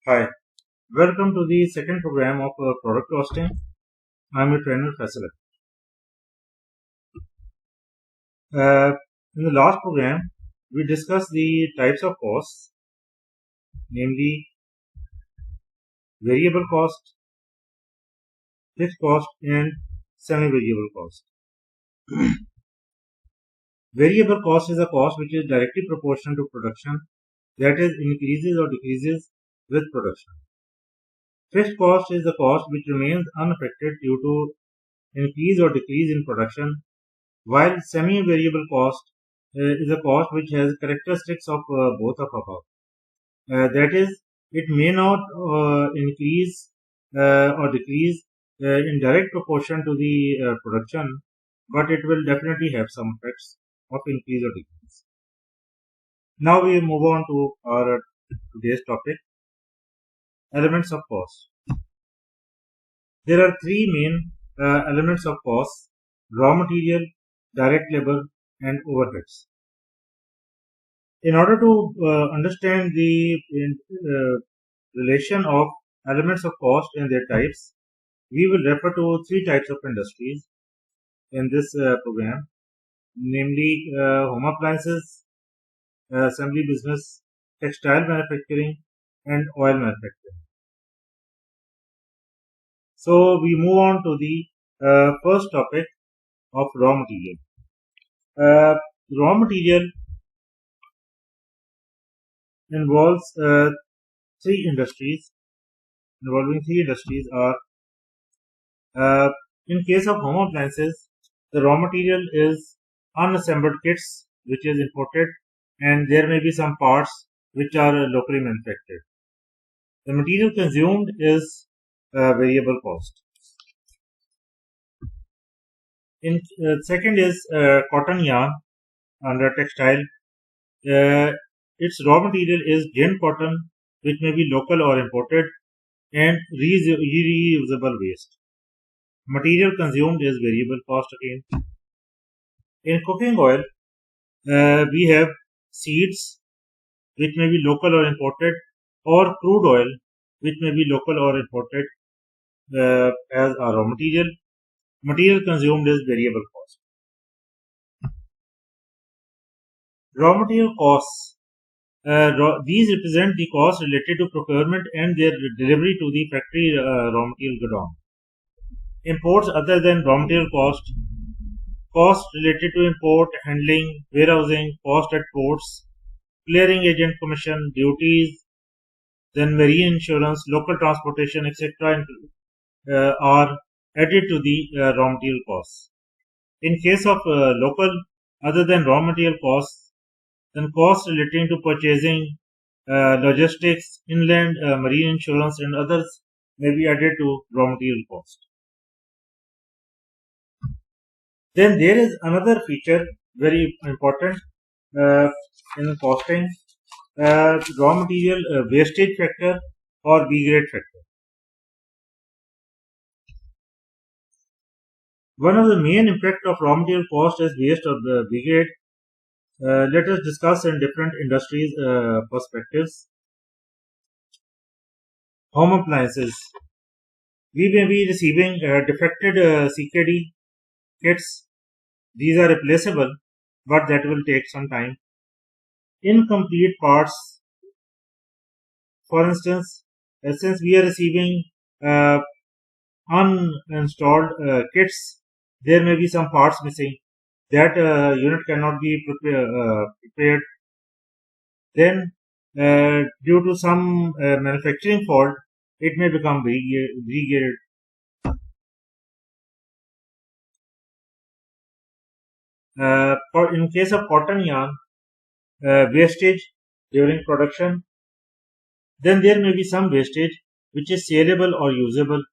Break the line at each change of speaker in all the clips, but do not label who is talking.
Hi, welcome to the second program of product costing. I'm your trainer Faisal. In the last program, we discussed the types of costs, namely variable cost, fixed cost, and semi-variable cost. Variable cost is a cost which is directly proportional to production, that is, increases or decreases with production. Fixed cost is the cost which remains unaffected due to increase or decrease in production, while semi-variable cost is a cost which has characteristics of both of above. That is, it may not increase or decrease in direct proportion to the production, but it will definitely have some effects of increase or decrease. Now we move on to our today's topic, elements of cost. There are three main elements of cost: raw material, direct labor, and overheads. In order to understand the relation of elements of cost and their types, we will refer to three types of industries in this program, namely home appliances, assembly business, textile manufacturing, and oil manufacturing. So we move on to the first topic of raw material. Raw material involves three industries. Involving three industries are in case of home appliances, the raw material is unassembled kits which is imported, and there may be some parts which are locally manufactured. The material consumed is variable cost. In second is cotton yarn under textile. Its raw material is gind cotton, which may be local or imported, and reusable waste. Material consumed is variable cost again. In cooking oil, we have seeds, which may be local or imported, or crude oil, which may be local or imported as a raw material. Material consumed is variable cost. Raw material costs. These represent the cost related to procurement and their delivery to the factory raw material godown. Imports other than raw material cost related to import, handling, warehousing, cost at ports, clearing agent commission, duties, then marine insurance, local transportation, etc. Are added to the raw material costs. In case of local, other than raw material costs, then costs relating to purchasing, logistics, inland, marine insurance, and others may be added to raw material cost. Then there is another feature very important in costing, raw material wastage factor or B grade factor. One of the main impact of raw material cost is waste of the B grade. Let us discuss in different industries perspectives. Home appliances. We may be receiving defected CKD kits. These are replaceable, but that will take some time. Incomplete parts. For instance, since we are receiving uninstalled kits, there may be some parts missing. That unit cannot be prepared. Then, due to some manufacturing fault, it may become regraded. In case of cotton yarn, wastage during production, then there may be some wastage which is saleable or usable.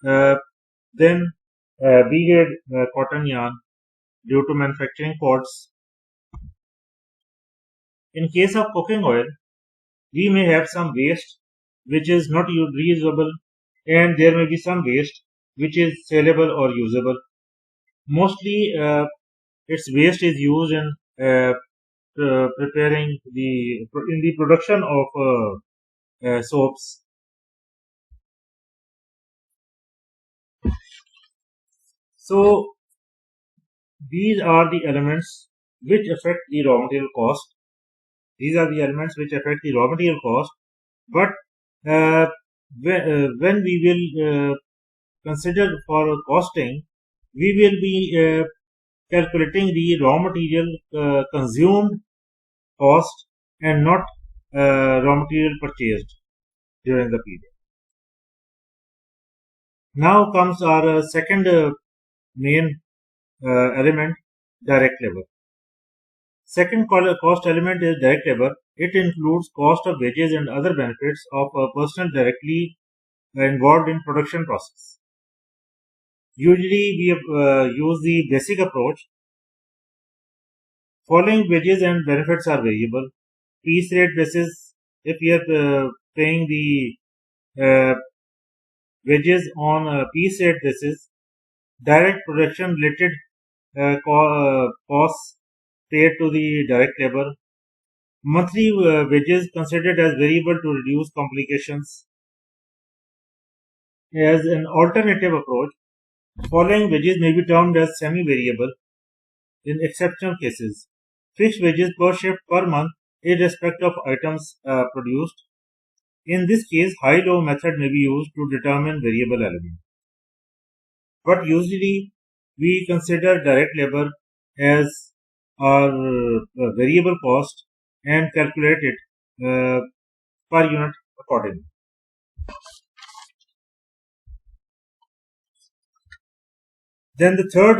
Then B-grade cotton yarn due to manufacturing faults. In case of cooking oil, we may have some waste which is not reusable, and there may be some waste which is saleable or usable. Mostly, its waste is used in preparing in the production of soaps. So these are the elements which affect the raw material cost. These are the elements which affect the raw material cost. But uh, when we will consider for costing, we will be calculating the raw material consumed cost and not raw material purchased during the period. Now comes our second main element, direct labor. Second cost element is direct labor. It includes cost of wages and other benefits of a person directly involved in production process. Usually we use the basic approach. Following wages and benefits are variable. Piece rate basis, if we are paying the wages on a piece rate basis, direct production related costs paid to the direct labor, monthly wages considered as variable to reduce complications. As an alternative approach, following wages may be termed as semi-variable in exceptional cases. Fixed wages per shift per month irrespective of items produced. In this case, high-low method may be used to determine variable element. But usually we consider direct labor as our variable cost and calculate it per unit accordingly. Then the third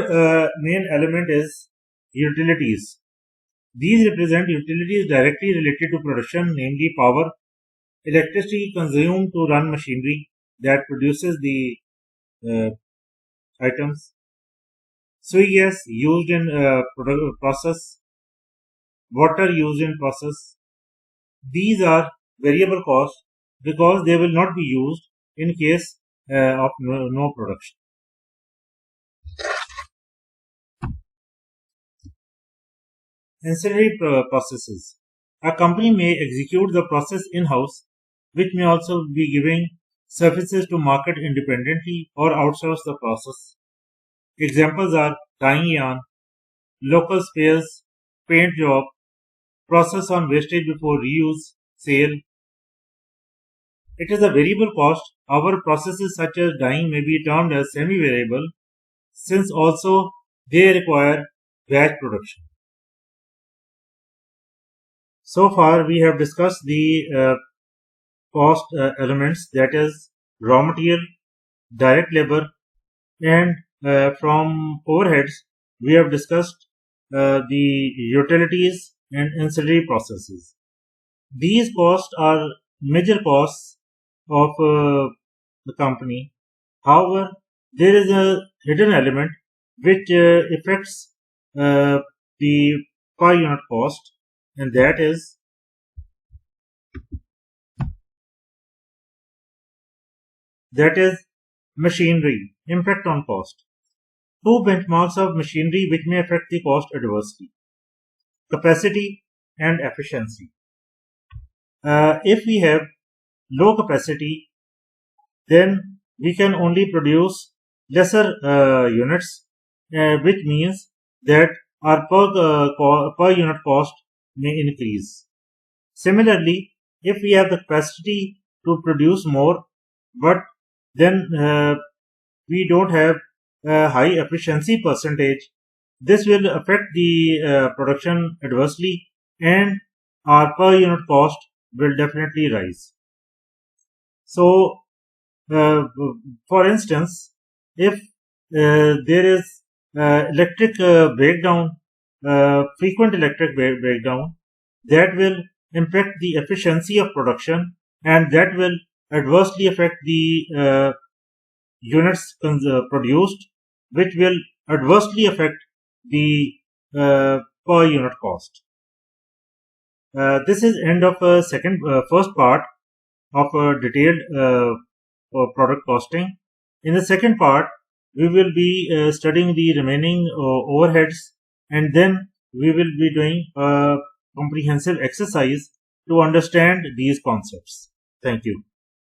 main element is utilities. These represent utilities directly related to production, namely power, electricity consumed to run machinery that produces the items, sewage gas used in process, water used in process. These are variable costs because they will not be used in case of no production. Ancillary processes. A company may execute the process in-house, which may also be giving services to market independently or outsource the process. Examples are dyeing yarn, local spares, paint job, process on wastage before reuse, sale. It is a variable cost. Our processes such as dyeing may be termed as semi-variable since also they require batch production. So far we have discussed the cost elements, that is raw material, direct labor, and from overheads we have discussed the utilities and ancillary processes. These costs are major costs of the company. However, there is a hidden element which affects the per unit cost, and that is machinery impact on cost. Two benchmarks of machinery which may affect the cost adversely: capacity and efficiency. If we have low capacity, then we can only produce lesser units, which means that our per unit cost may increase. Similarly, if we have the capacity to produce more, but then we don't have a high efficiency percentage, this will affect the production adversely and our per unit cost will definitely rise. So, for instance, if there is electric breakdown, frequent electric breakdown, that will impact the efficiency of production and that will adversely affect the units produced, which will adversely affect the per unit cost. This is end of first part of detailed product costing. In the second part, we will be studying the remaining overheads, and then we will be doing a comprehensive exercise to understand these concepts. Thank you.